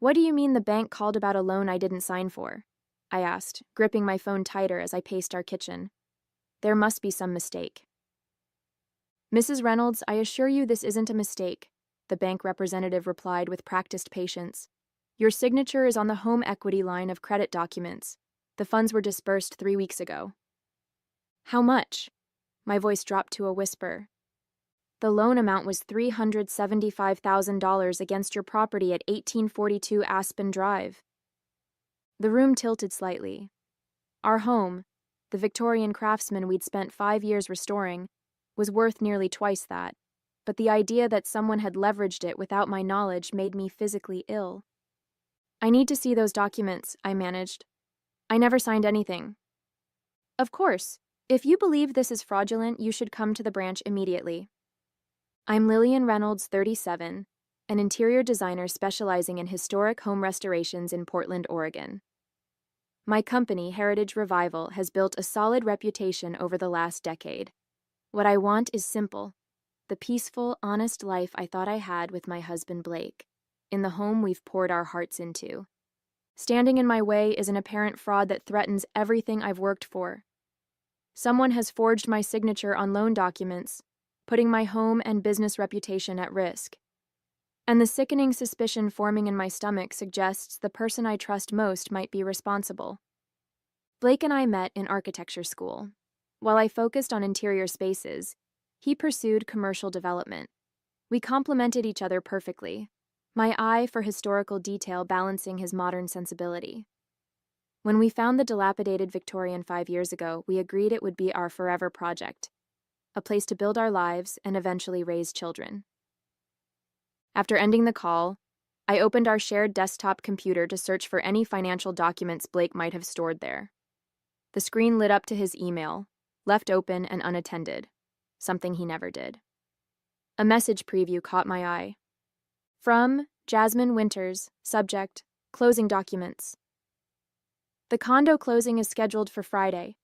What do you mean the bank called about a loan I didn't sign for? I asked, gripping my phone tighter as I paced our kitchen. There must be some mistake. Mrs. Reynolds, I assure you this isn't a mistake, the bank representative replied with practiced patience. Your signature is on the home equity line of credit documents. The funds were disbursed 3 weeks ago. How much? My voice dropped to a whisper. The loan amount was $375,000 against your property at 1842 Aspen Drive. The room tilted slightly. Our home, the Victorian craftsman we'd spent 5 years restoring, was worth nearly twice that, but the idea that someone had leveraged it without my knowledge made me physically ill. I need to see those documents, I managed. I never signed anything. Of course, if you believe this is fraudulent, you should come to the branch immediately. I'm Lillian Reynolds, 37, an interior designer specializing in historic home restorations in Portland, Oregon. My company, Heritage Revival, has built a solid reputation over the last decade. What I want is simple: the peaceful, honest life I thought I had with my husband Blake, in the home we've poured our hearts into. Standing in my way is an apparent fraud that threatens everything I've worked for. Someone has forged my signature on loan documents, putting my home and business reputation at risk. And the sickening suspicion forming in my stomach suggests the person I trust most might be responsible. Blake and I met in architecture school. While I focused on interior spaces, he pursued commercial development. We complemented each other perfectly, my eye for historical detail balancing his modern sensibility. When we found the dilapidated Victorian 5 years ago, we agreed it would be our forever project, a place to build our lives and eventually raise children. After ending the call, I opened our shared desktop computer to search for any financial documents Blake might have stored there. The screen lit up to his email, left open and unattended, something he never did. A message preview caught my eye. From Jasmine Winters, subject, closing documents. The condo closing is scheduled for Friday.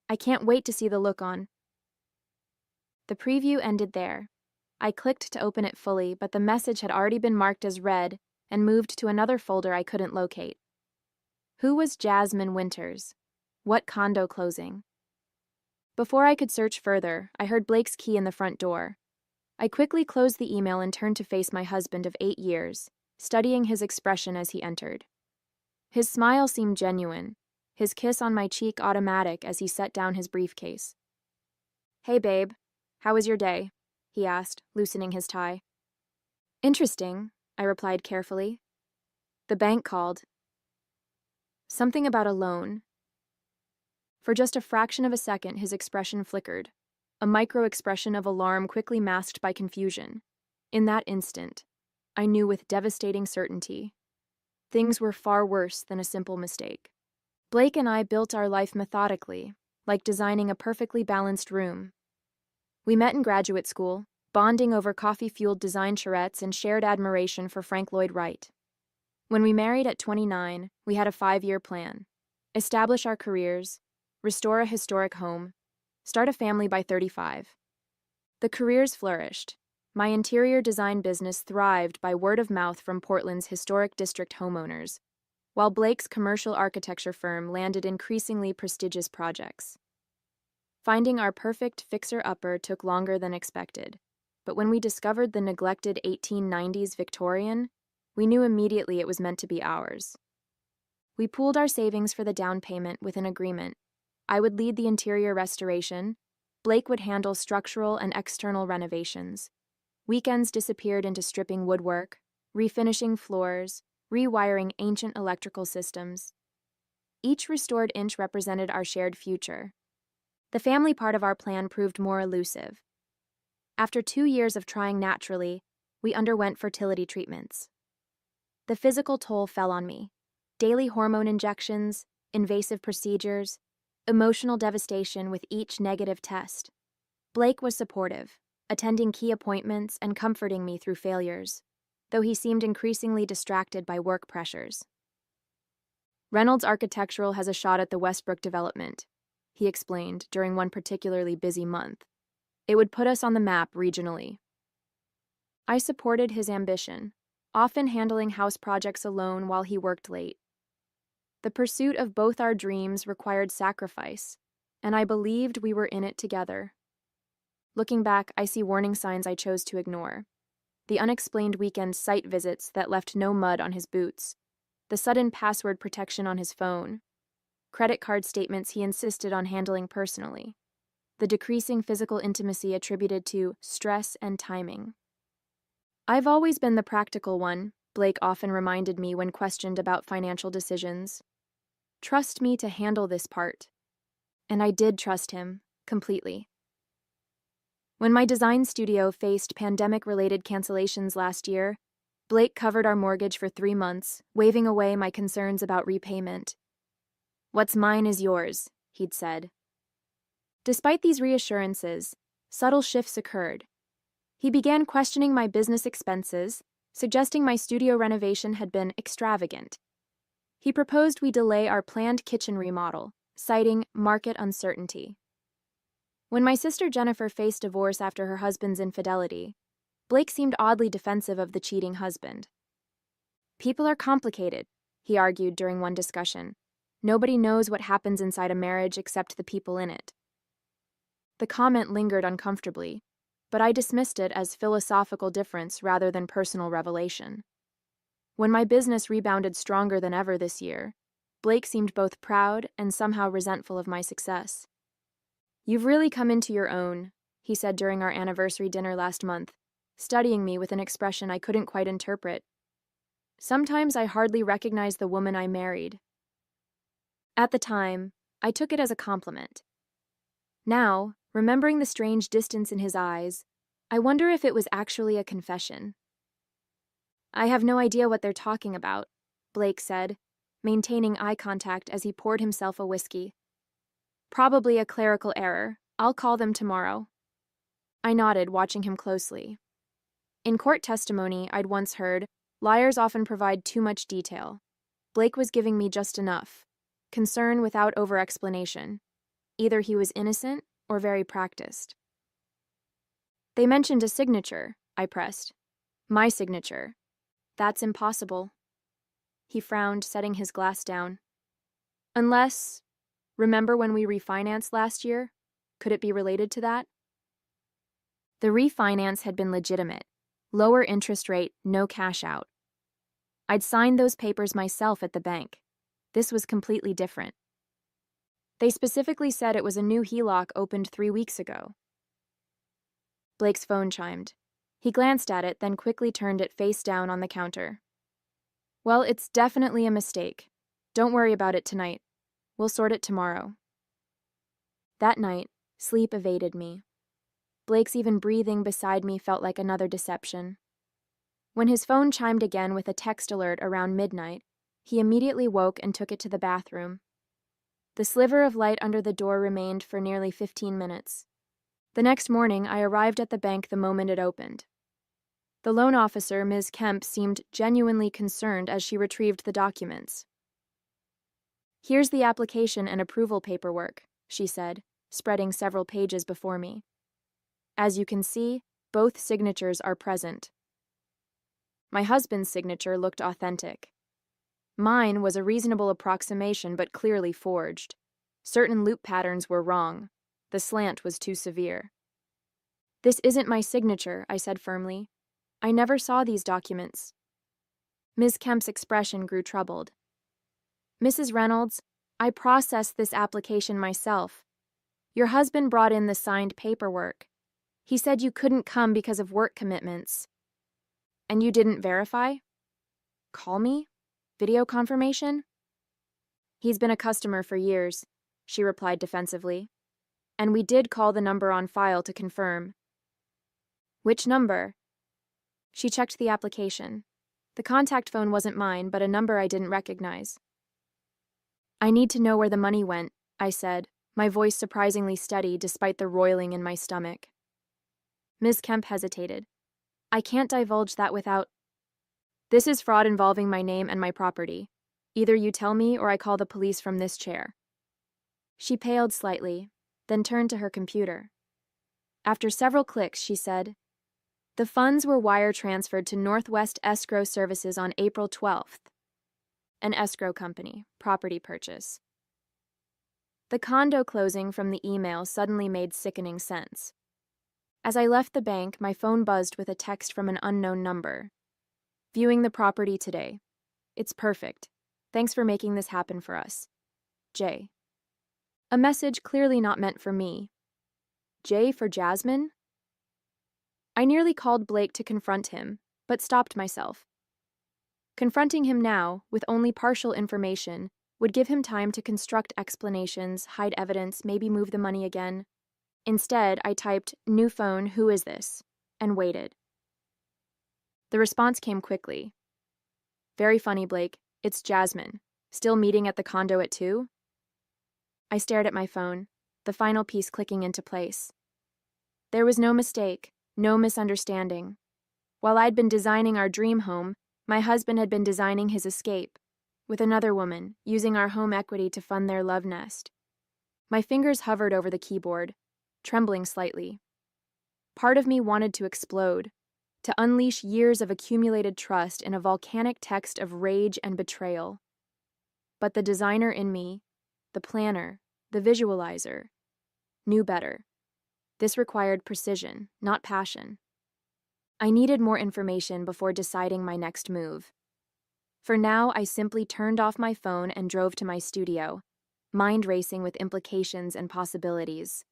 I can't wait to see the look on. The preview ended there. I clicked to open it fully, but the message had already been marked as read and moved to another folder I couldn't locate. Who was Jasmine Winters? What condo closing? Before I could search further, I heard Blake's key in the front door. I quickly closed the email and turned to face my husband of 8 years, studying his expression as he entered. His smile seemed genuine, his kiss on my cheek automatic as he set down his briefcase. Hey babe, how was your day? He asked, loosening his tie. Interesting, I replied carefully. The bank called. Something about a loan. For just a fraction of a second, his expression flickered, a micro-expression of alarm quickly masked by confusion. In that instant, I knew with devastating certainty, things were far worse than a simple mistake. Blake and I built our life methodically, like designing a perfectly balanced room. We met in graduate school, bonding over coffee-fueled design charrettes and shared admiration for Frank Lloyd Wright. When we married at 29, we had a 5-year plan: establish our careers, restore a historic home, start a family by 35. The careers flourished. My interior design business thrived by word of mouth from Portland's historic district homeowners, while Blake's commercial architecture firm landed increasingly prestigious projects. Finding our perfect fixer-upper took longer than expected, but when we discovered the neglected 1890s Victorian, we knew immediately it was meant to be ours. We pooled our savings for the down payment with an agreement. I would lead the interior restoration, Blake would handle structural and external renovations. Weekends disappeared into stripping woodwork, refinishing floors, rewiring ancient electrical systems. Each restored inch represented our shared future. The family part of our plan proved more elusive. After 2 years of trying naturally, we underwent fertility treatments. The physical toll fell on me. Daily hormone injections, invasive procedures, emotional devastation with each negative test. Blake was supportive, attending key appointments and comforting me through failures, though he seemed increasingly distracted by work pressures. Reynolds Architectural has a shot at the Westbrook development, he explained during one particularly busy month. It would put us on the map regionally. I supported his ambition, often handling house projects alone while he worked late. The pursuit of both our dreams required sacrifice, and I believed we were in it together. Looking back, I see warning signs I chose to ignore. The unexplained weekend site visits that left no mud on his boots, the sudden password protection on his phone, credit card statements he insisted on handling personally, the decreasing physical intimacy attributed to stress and timing. I've always been the practical one, Blake often reminded me when questioned about financial decisions. Trust me to handle this part. And I did trust him, completely. When my design studio faced pandemic-related cancellations last year, Blake covered our mortgage for 3 months, waving away my concerns about repayment. "What's mine is yours," he'd said. Despite these reassurances, subtle shifts occurred. He began questioning my business expenses, suggesting my studio renovation had been extravagant. He proposed we delay our planned kitchen remodel, citing market uncertainty. When my sister Jennifer faced divorce after her husband's infidelity, Blake seemed oddly defensive of the cheating husband. "People are complicated," he argued during one discussion. "Nobody knows what happens inside a marriage except the people in it." The comment lingered uncomfortably, but I dismissed it as philosophical difference rather than personal revelation. When my business rebounded stronger than ever this year, Blake seemed both proud and somehow resentful of my success. "You've really come into your own," he said during our anniversary dinner last month, studying me with an expression I couldn't quite interpret. "Sometimes I hardly recognize the woman I married." At the time, I took it as a compliment. Now, remembering the strange distance in his eyes, I wonder if it was actually a confession. "I have no idea what they're talking about," Blake said, maintaining eye contact as he poured himself a whiskey. "Probably a clerical error. I'll call them tomorrow." I nodded, watching him closely. In court testimony I'd once heard, liars often provide too much detail. Blake was giving me just enough. Concern without over-explanation. Either he was innocent or very practiced. "They mentioned a signature," I pressed. "My signature. That's impossible." He frowned, setting his glass down. "Unless... Remember when we refinanced last year? Could it be related to that?" The refinance had been legitimate. Lower interest rate, no cash out. I'd signed those papers myself at the bank. This was completely different. They specifically said it was a new HELOC opened 3 weeks ago. Blake's phone chimed. He glanced at it, then quickly turned it face down on the counter. "Well, it's definitely a mistake. Don't worry about it tonight. We'll sort it tomorrow." That night, sleep evaded me. Blake's even breathing beside me felt like another deception. When his phone chimed again with a text alert around midnight, he immediately woke and took it to the bathroom. The sliver of light under the door remained for nearly 15 minutes. The next morning, I arrived at the bank the moment it opened. The loan officer, Ms. Kemp, seemed genuinely concerned as she retrieved the documents. "Here's the application and approval paperwork," she said, spreading several pages before me. "As you can see, both signatures are present." My husband's signature looked authentic. Mine was a reasonable approximation but clearly forged. Certain loop patterns were wrong. The slant was too severe. "This isn't my signature," I said firmly. "I never saw these documents." Ms. Kemp's expression grew troubled. "Mrs. Reynolds, I processed this application myself. Your husband brought in the signed paperwork. He said you couldn't come because of work commitments." "And you didn't verify?" "Call me? Video confirmation?" "He's been a customer for years," she replied defensively. "And we did call the number on file to confirm." "Which number?" She checked the application. The contact phone wasn't mine, but a number I didn't recognize. "I need to know where the money went," I said, my voice surprisingly steady despite the roiling in my stomach. Ms. Kemp hesitated. "I can't divulge that without—" "This is fraud involving my name and my property. Either you tell me or I call the police from this chair." She paled slightly, then turned to her computer. After several clicks, she said, The funds were wire transferred to Northwest Escrow Services on April 12th. An escrow company, property purchase. The condo closing from the email suddenly made sickening sense. As I left the bank, my phone buzzed with a text from an unknown number. Viewing the property today. It's perfect. Thanks for making this happen for us. J. A message clearly not meant for me. J for Jasmine? I nearly called Blake to confront him, but stopped myself. Confronting him now, with only partial information, would give him time to construct explanations, hide evidence, maybe move the money again. Instead, I typed, "New phone, who is this?" and waited. The response came quickly. "Very funny, Blake. It's Jasmine. Still meeting at the condo at 2?" I stared at my phone, the final piece clicking into place. There was no mistake, no misunderstanding. While I'd been designing our dream home, my husband had been designing his escape, with another woman, using our home equity to fund their love nest. My fingers hovered over the keyboard, trembling slightly. Part of me wanted to explode, to unleash years of accumulated trust in a volcanic text of rage and betrayal. But the designer in me, the planner, the visualizer, knew better. This required precision, not passion. I needed more information before deciding my next move. For now, I simply turned off my phone and drove to my studio, mind racing with implications and possibilities.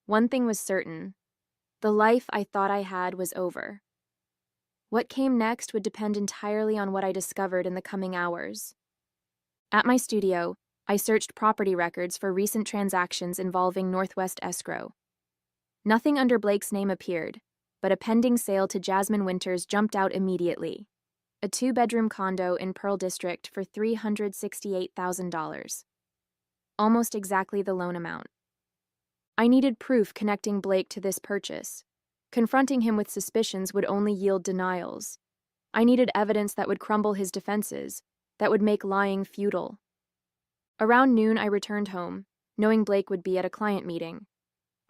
One thing was certain: the life I thought I had was over. What came next would depend entirely on what I discovered in the coming hours. At my studio, I searched property records for recent transactions involving Northwest Escrow. Nothing under Blake's name appeared, but a pending sale to Jasmine Winters jumped out immediately. A 2-bedroom condo in Pearl District for $368,000. Almost exactly the loan amount. I needed proof connecting Blake to this purchase. Confronting him with suspicions would only yield denials. I needed evidence that would crumble his defenses, that would make lying futile. Around noon, I returned home, knowing Blake would be at a client meeting.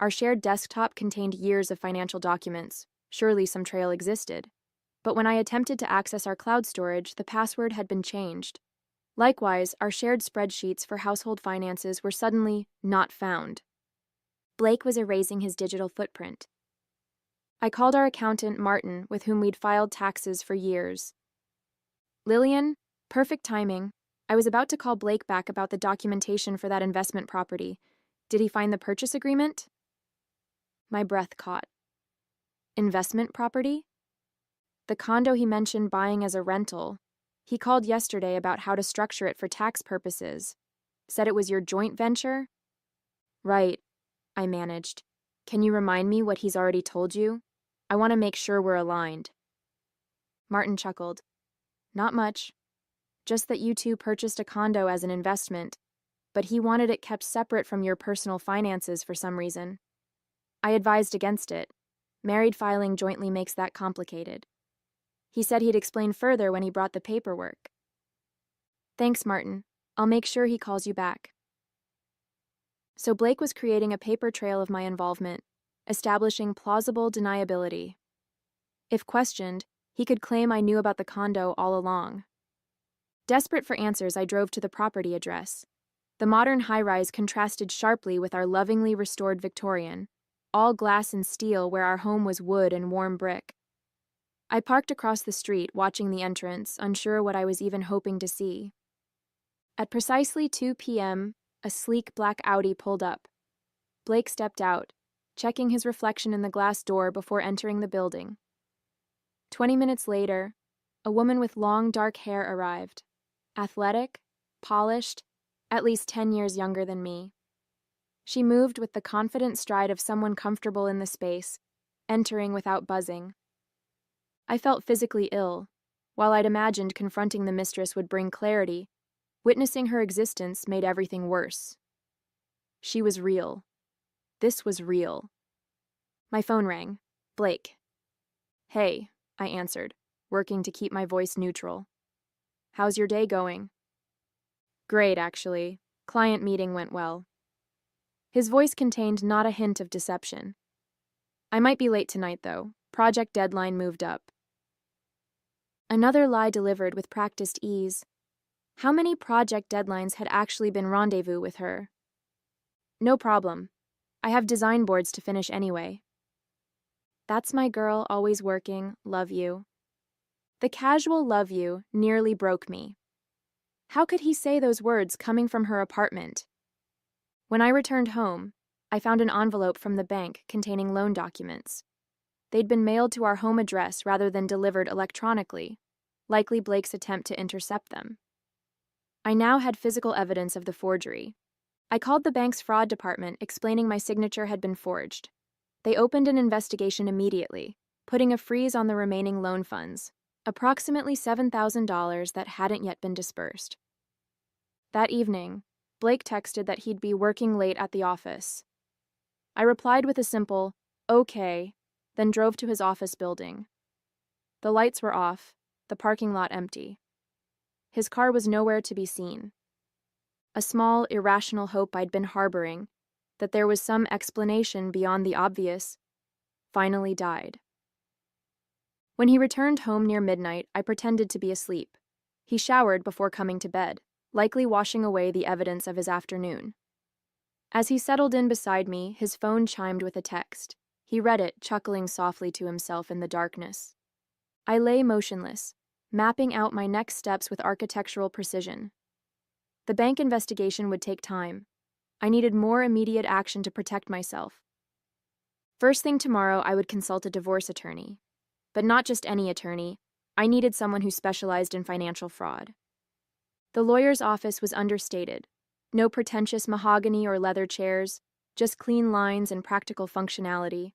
Our shared desktop contained years of financial documents. Surely some trail existed. But when I attempted to access our cloud storage, the password had been changed. Likewise, our shared spreadsheets for household finances were suddenly not found. Blake was erasing his digital footprint. I called our accountant, Martin, with whom we'd filed taxes for years. "Lillian, perfect timing. I was about to call Blake back about the documentation for that investment property. Did he find the purchase agreement?" My breath caught. Investment property? The condo he mentioned buying as a rental. He called yesterday about how to structure it for tax purposes. Said it was your joint venture? Right, I managed. Can you remind me what he's already told you? I want to make sure we're aligned. Martin chuckled. Not much. Just that you two purchased a condo as an investment, but he wanted it kept separate from your personal finances for some reason. I advised against it. Married filing jointly makes that complicated. He said he'd explain further when he brought the paperwork. Thanks, Martin. I'll make sure he calls you back. So Blake was creating a paper trail of my involvement, establishing plausible deniability. If questioned, he could claim I knew about the condo all along. Desperate for answers, I drove to the property address. The modern high-rise contrasted sharply with our lovingly restored Victorian, all glass and steel where our home was wood and warm brick. I parked across the street, watching the entrance, unsure what I was even hoping to see. At precisely 2 p.m., a sleek black Audi pulled up. Blake stepped out, checking his reflection in the glass door before entering the building. 20 minutes later, a woman with long dark hair arrived. Athletic, polished, at least 10 years younger than me. She moved with the confident stride of someone comfortable in the space, entering without buzzing. I felt physically ill. While I'd imagined confronting the mistress would bring clarity, witnessing her existence made everything worse. She was real. This was real. My phone rang. Blake. Hey, I answered, working to keep my voice neutral. How's your day going? Great, actually. Client meeting went well. His voice contained not a hint of deception. I might be late tonight, though. Project deadline moved up. Another lie delivered with practiced ease. How many project deadlines had actually been rendezvous with her? No problem. I have design boards to finish anyway. That's my girl, always working, love you. The casual love you nearly broke me. How could he say those words coming from her apartment? When I returned home, I found an envelope from the bank containing loan documents. They'd been mailed to our home address rather than delivered electronically, likely Blake's attempt to intercept them. I now had physical evidence of the forgery. I called the bank's fraud department explaining my signature had been forged. They opened an investigation immediately, putting a freeze on the remaining loan funds, approximately $7,000 that hadn't yet been dispersed. That evening, Blake texted that he'd be working late at the office. I replied with a simple, "Okay," then drove to his office building. The lights were off, the parking lot empty. His car was nowhere to be seen. A small, irrational hope I'd been harboring, that there was some explanation beyond the obvious, finally died. When he returned home near midnight, I pretended to be asleep. He showered before coming to bed, likely washing away the evidence of his afternoon. As he settled in beside me, his phone chimed with a text. He read it, chuckling softly to himself in the darkness. I lay motionless, mapping out my next steps with architectural precision. The bank investigation would take time. I needed more immediate action to protect myself. First thing tomorrow, I would consult a divorce attorney. But not just any attorney. I needed someone who specialized in financial fraud. The lawyer's office was understated. No pretentious mahogany or leather chairs, just clean lines and practical functionality.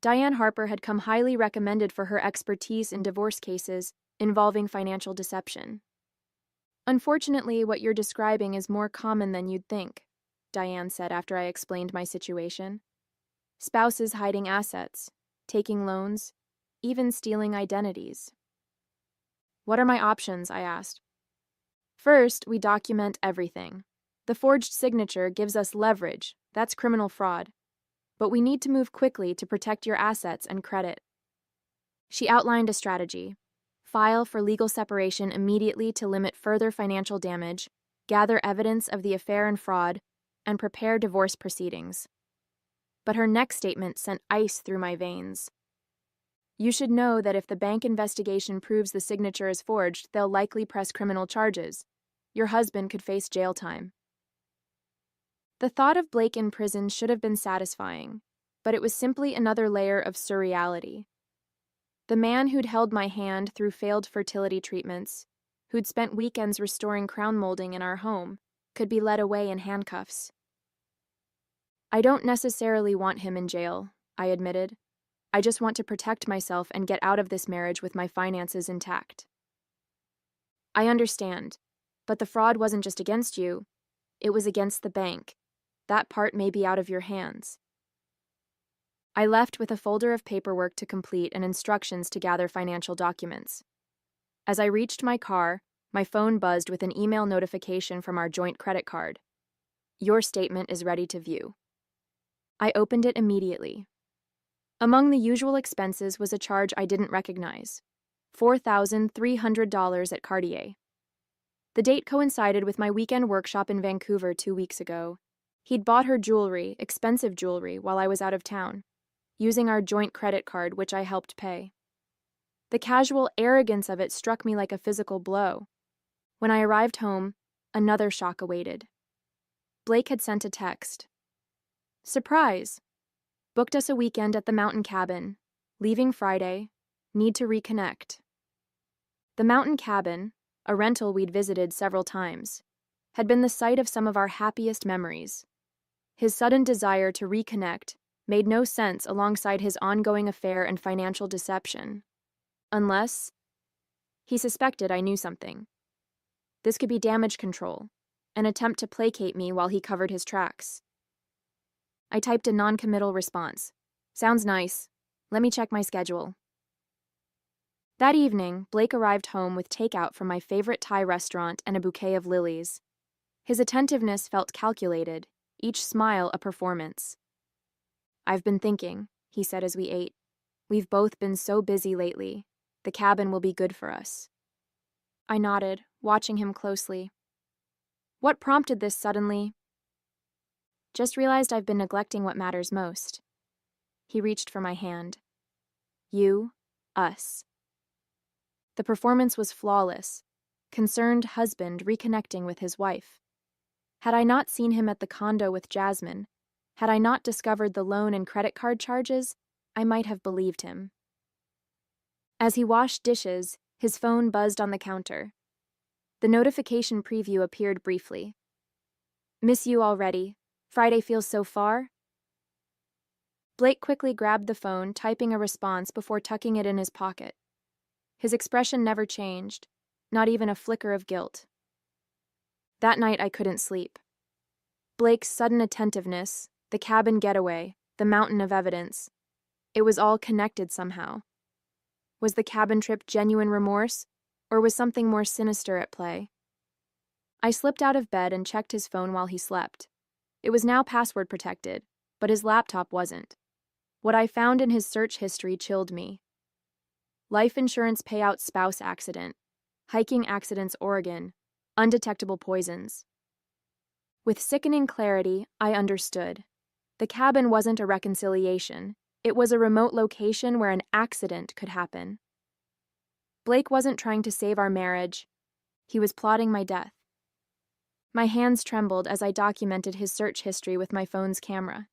Diane Harper had come highly recommended for her expertise in divorce cases involving financial deception. Unfortunately, what you're describing is more common than you'd think, Diane said after I explained my situation. Spouses hiding assets, taking loans, even stealing identities. What are my options? I asked. First, we document everything. The forged signature gives us leverage. That's criminal fraud. But we need to move quickly to protect your assets and credit. She outlined a strategy. File for legal separation immediately to limit further financial damage, gather evidence of the affair and fraud, and prepare divorce proceedings. But her next statement sent ice through my veins. You should know that if the bank investigation proves the signature is forged, they'll likely press criminal charges. Your husband could face jail time. The thought of Blake in prison should have been satisfying, but it was simply another layer of surreality. The man who'd held my hand through failed fertility treatments, who'd spent weekends restoring crown molding in our home, could be led away in handcuffs. I don't necessarily want him in jail, I admitted. I just want to protect myself and get out of this marriage with my finances intact. I understand, but the fraud wasn't just against you. It was against the bank. That part may be out of your hands. I left with a folder of paperwork to complete and instructions to gather financial documents. As I reached my car, my phone buzzed with an email notification from our joint credit card. Your statement is ready to view. I opened it immediately. Among the usual expenses was a charge I didn't recognize, $4,300 at Cartier. The date coincided with my weekend workshop in Vancouver 2 weeks ago. He'd bought her jewelry, expensive jewelry, while I was out of town, using our joint credit card, which I helped pay. The casual arrogance of it struck me like a physical blow. When I arrived home, another shock awaited. Blake had sent a text. Surprise! Booked us a weekend at the mountain cabin. Leaving Friday. Need to reconnect. The mountain cabin, a rental we'd visited several times, had been the site of some of our happiest memories. His sudden desire to reconnect made no sense alongside his ongoing affair and financial deception. Unless he suspected I knew something. This could be damage control, an attempt to placate me while he covered his tracks. I typed a non-committal response. Sounds nice. Let me check my schedule. That evening, Blake arrived home with takeout from my favorite Thai restaurant and a bouquet of lilies. His attentiveness felt calculated, each smile a performance. I've been thinking, he said as we ate. We've both been so busy lately. The cabin will be good for us. I nodded, watching him closely. What prompted this suddenly? Just realized I've been neglecting what matters most. He reached for my hand. You, us. The performance was flawless. Concerned husband reconnecting with his wife. Had I not seen him at the condo with Jasmine, had I not discovered the loan and credit card charges, I might have believed him. As he washed dishes, his phone buzzed on the counter. The notification preview appeared briefly. Miss you already. Friday feels so far. Blake quickly grabbed the phone, typing a response before tucking it in his pocket. His expression never changed, not even a flicker of guilt. That night I couldn't sleep. Blake's sudden attentiveness, the cabin getaway, the mountain of evidence. It was all connected somehow. Was the cabin trip genuine remorse, or was something more sinister at play? I slipped out of bed and checked his phone while he slept. It was now password protected, but his laptop wasn't. What I found in his search history chilled me. Life insurance payout spouse accident, hiking accidents Oregon, undetectable poisons. With sickening clarity, I understood. The cabin wasn't a reconciliation. It was a remote location where an accident could happen. Blake wasn't trying to save our marriage. He was plotting my death. My hands trembled as I documented his search history with my phone's camera.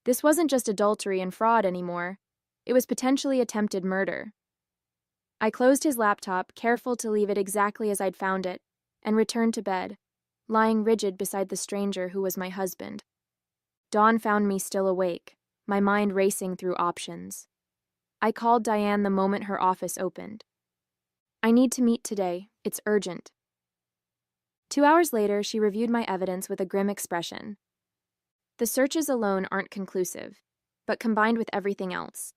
This wasn't just adultery and fraud anymore. It was potentially attempted murder. I closed his laptop, careful to leave it exactly as I'd found it, and returned to bed, lying rigid beside the stranger who was my husband. Dawn found me still awake, my mind racing through options. I called Diane the moment her office opened. I need to meet today. It's urgent. 2 hours later, she reviewed my evidence with a grim expression. The searches alone aren't conclusive, but combined with everything else,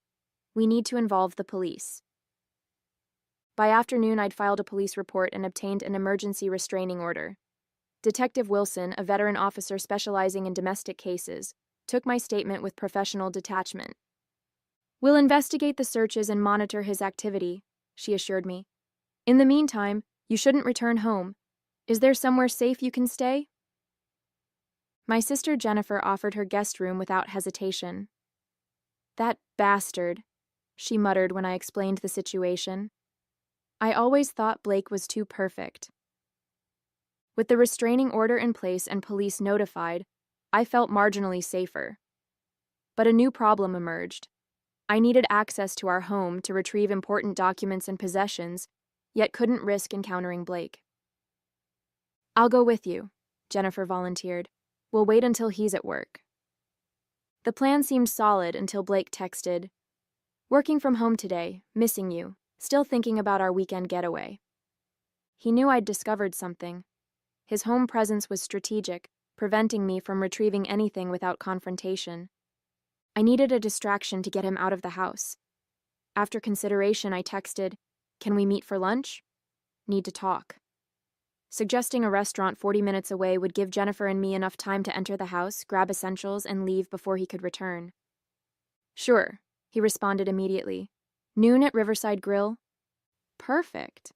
we need to involve the police. By afternoon, I'd filed a police report and obtained an emergency restraining order. Detective Wilson, a veteran officer specializing in domestic cases, took my statement with professional detachment. We'll investigate the searches and monitor his activity, she assured me. In the meantime, you shouldn't return home. Is there somewhere safe you can stay? My sister Jennifer offered her guest room without hesitation. That bastard, she muttered when I explained the situation. I always thought Blake was too perfect. With the restraining order in place and police notified, I felt marginally safer. But a new problem emerged. I needed access to our home to retrieve important documents and possessions, yet couldn't risk encountering Blake. I'll go with you, Jennifer volunteered. We'll wait until he's at work. The plan seemed solid until Blake texted, "Working from home today, missing you, still thinking about our weekend getaway." He knew I'd discovered something. His home presence was strategic, preventing me from retrieving anything without confrontation. I needed a distraction to get him out of the house. After consideration, I texted, "Can we meet for lunch? Need to talk." Suggesting a restaurant 40 minutes away would give Jennifer and me enough time to enter the house, grab essentials, and leave before he could return. "Sure," he responded immediately. "Noon at Riverside Grill?" Perfect.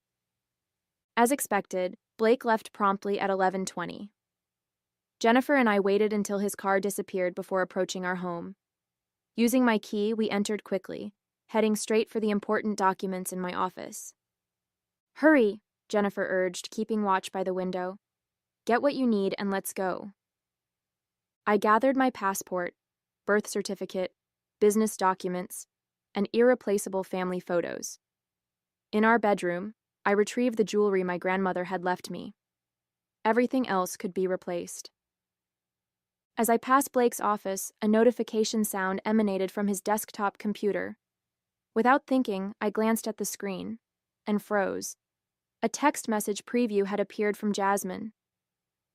As expected, Blake left promptly at 11:20. Jennifer and I waited until his car disappeared before approaching our home. Using my key, we entered quickly, heading straight for the important documents in my office. "Hurry," Jennifer urged, keeping watch by the window. "Get what you need and let's go." I gathered my passport, birth certificate, business documents, and irreplaceable family photos. In our bedroom, I retrieved the jewelry my grandmother had left me. Everything else could be replaced. As I passed Blake's office, a notification sound emanated from his desktop computer. Without thinking, I glanced at the screen and froze. A text message preview had appeared from Jasmine.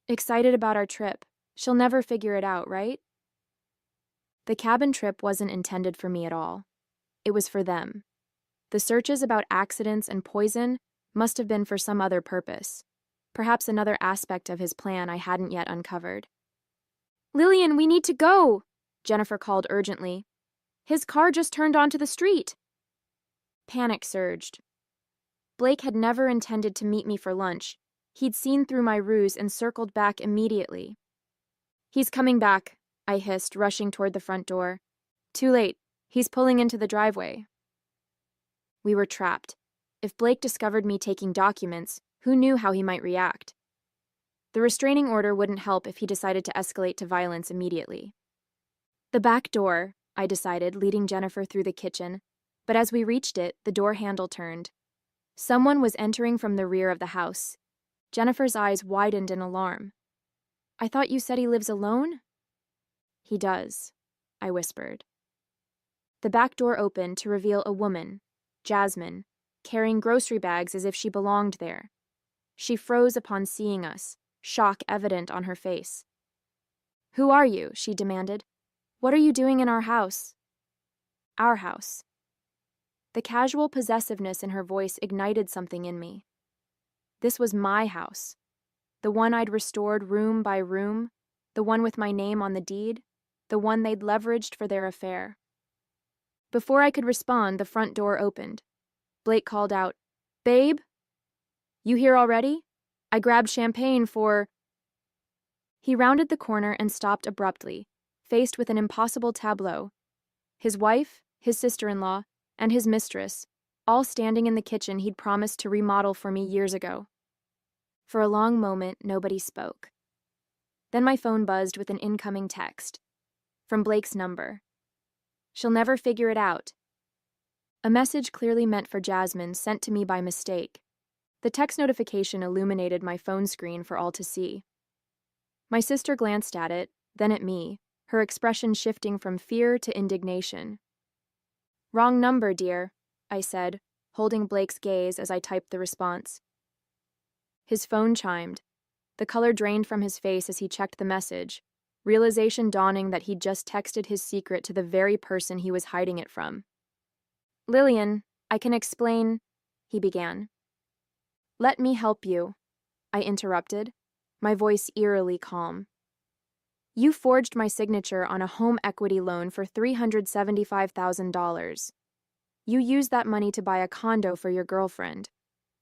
"Excited about our trip. She'll never figure it out, right?" The cabin trip wasn't intended for me at all. It was for them. The searches about accidents and poison must have been for some other purpose. Perhaps another aspect of his plan I hadn't yet uncovered. "Lillian, we need to go!" Jennifer called urgently. His car just turned onto the street. Panic surged. Blake had never intended to meet me for lunch. He'd seen through my ruse and circled back immediately. He's coming back, I hissed, rushing toward the front door. Too late. He's pulling into the driveway. We were trapped. If Blake discovered me taking documents, who knew how he might react? The restraining order wouldn't help if he decided to escalate to violence immediately. The back door, I decided, leading Jennifer through the kitchen, but as we reached it, the door handle turned. Someone was entering from the rear of the house. Jennifer's eyes widened in alarm. I thought you said he lives alone? He does, I whispered. The back door opened to reveal a woman, Jasmine, carrying grocery bags as if she belonged there. She froze upon seeing us, shock evident on her face. Who are you? She demanded. What are you doing in our house? Our house. The casual possessiveness in her voice ignited something in me. This was my house. The one I'd restored room by room, the one with my name on the deed, the one they'd leveraged for their affair. Before I could respond, the front door opened. Blake called out, "Babe? You here already? I grabbed champagne for—" He rounded the corner and stopped abruptly, faced with an impossible tableau. His wife, his sister-in-law, and his mistress, all standing in the kitchen he'd promised to remodel for me years ago. For a long moment, nobody spoke. Then my phone buzzed with an incoming text. From Blake's number. She'll never figure it out. A message clearly meant for Jasmine, sent to me by mistake. The text notification illuminated my phone screen for all to see. My sister glanced at it, then at me, her expression shifting from fear to indignation. Wrong number, dear, I said, holding Blake's gaze as I typed the response. His phone chimed. The color drained from his face as he checked the message, realization dawning that he'd just texted his secret to the very person he was hiding it from. Lillian, I can explain, he began. Let me help you, I interrupted, my voice eerily calm. You forged my signature on a home equity loan for $375,000. You used that money to buy a condo for your girlfriend.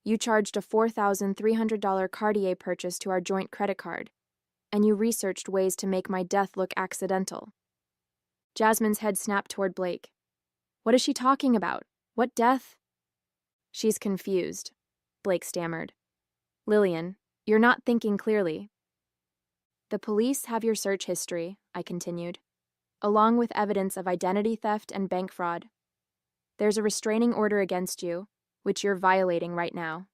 You charged a $4,300 Cartier purchase to our joint credit card, and you researched ways to make my death look accidental. Jasmine's head snapped toward Blake. What is she talking about? What death? She's confused, Blake stammered. Lillian, you're not thinking clearly. The police have your search history, I continued, along with evidence of identity theft and bank fraud. There's a restraining order against you, which you're violating right now.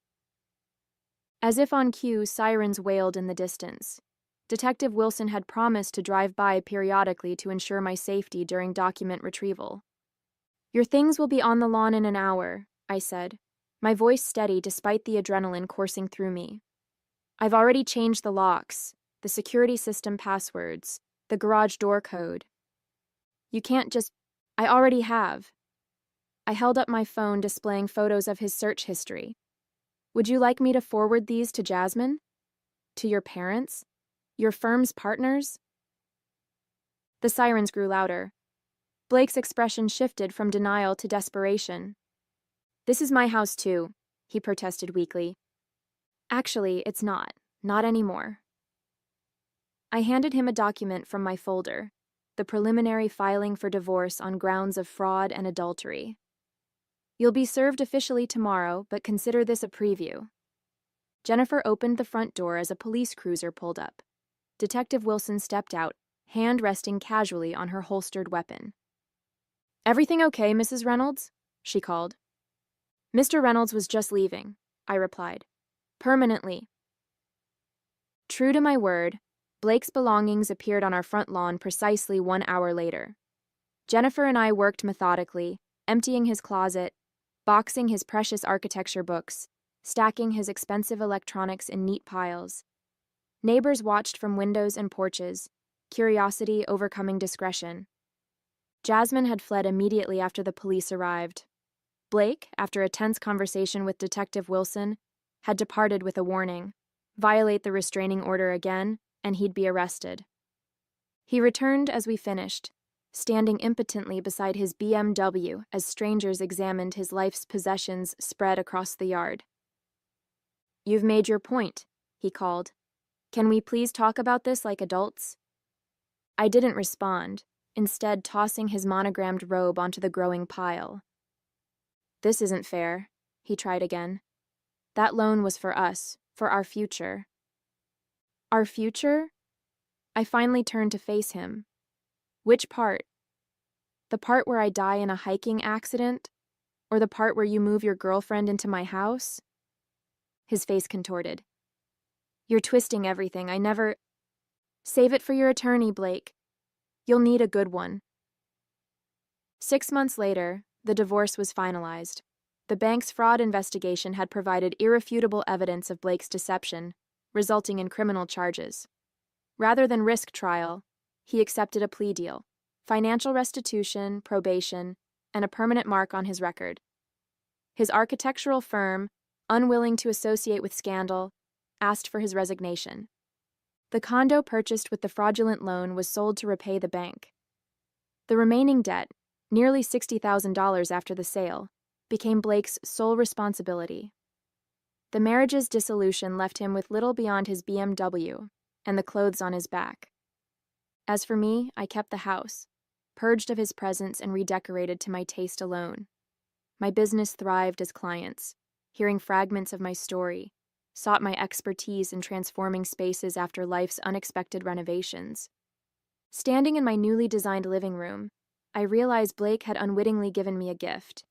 As if on cue, sirens wailed in the distance. Detective Wilson had promised to drive by periodically to ensure my safety during document retrieval. Your things will be on the lawn in an hour, I said, my voice steady despite the adrenaline coursing through me. I've already changed the locks, the security system passwords, the garage door code. You can't just... I already have. I held up my phone displaying photos of his search history. Would you like me to forward these to Jasmine? To your parents? Your firm's partners? The sirens grew louder. Blake's expression shifted from denial to desperation. This is my house too, he protested weakly. Actually, it's not. Not anymore. I handed him a document from my folder, the preliminary filing for divorce on grounds of fraud and adultery. You'll be served officially tomorrow, but consider this a preview. Jennifer opened the front door as a police cruiser pulled up. Detective Wilson stepped out, hand resting casually on her holstered weapon. Everything okay, Mrs. Reynolds? She called. Mr. Reynolds was just leaving, I replied. Permanently. True to my word, Blake's belongings appeared on our front lawn precisely 1 hour later. Jennifer and I worked methodically, emptying his closet, boxing his precious architecture books, stacking his expensive electronics in neat piles. Neighbors watched from windows and porches, curiosity overcoming discretion. Jasmine had fled immediately after the police arrived. Blake, after a tense conversation with Detective Wilson, had departed with a warning: violate the restraining order again, and he'd be arrested. He returned as we finished, standing impotently beside his BMW as strangers examined his life's possessions spread across the yard. "You've made your point," he called. "Can we please talk about this like adults?" I didn't respond, instead tossing his monogrammed robe onto the growing pile. "This isn't fair," he tried again. "That loan was for us, for our future." Our future? I finally turned to face him. Which part? The part where I die in a hiking accident? Or the part where you move your girlfriend into my house? His face contorted. "You're twisting everything. I never—" "Save it for your attorney, Blake. You'll need a good one." 6 months later, the divorce was finalized. The bank's fraud investigation had provided irrefutable evidence of Blake's deception, resulting in criminal charges. Rather than risk trial, he accepted a plea deal, financial restitution, probation, and a permanent mark on his record. His architectural firm, unwilling to associate with scandal, asked for his resignation. The condo purchased with the fraudulent loan was sold to repay the bank. The remaining debt, nearly $60,000 after the sale, became Blake's sole responsibility. The marriage's dissolution left him with little beyond his BMW and the clothes on his back. As for me, I kept the house, purged of his presence and redecorated to my taste alone. My business thrived as clients, hearing fragments of my story, sought my expertise in transforming spaces after life's unexpected renovations. Standing in my newly designed living room, I realized Blake had unwittingly given me a gift.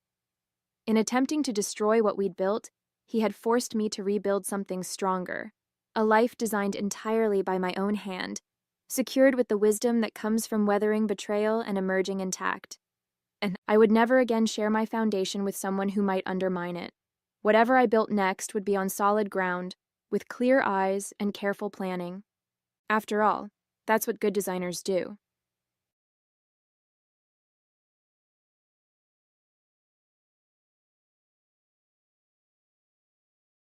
In attempting to destroy what we'd built, he had forced me to rebuild something stronger, a life designed entirely by my own hand, secured with the wisdom that comes from weathering betrayal and emerging intact. And I would never again share my foundation with someone who might undermine it. Whatever I built next would be on solid ground, with clear eyes and careful planning. After all, that's what good designers do.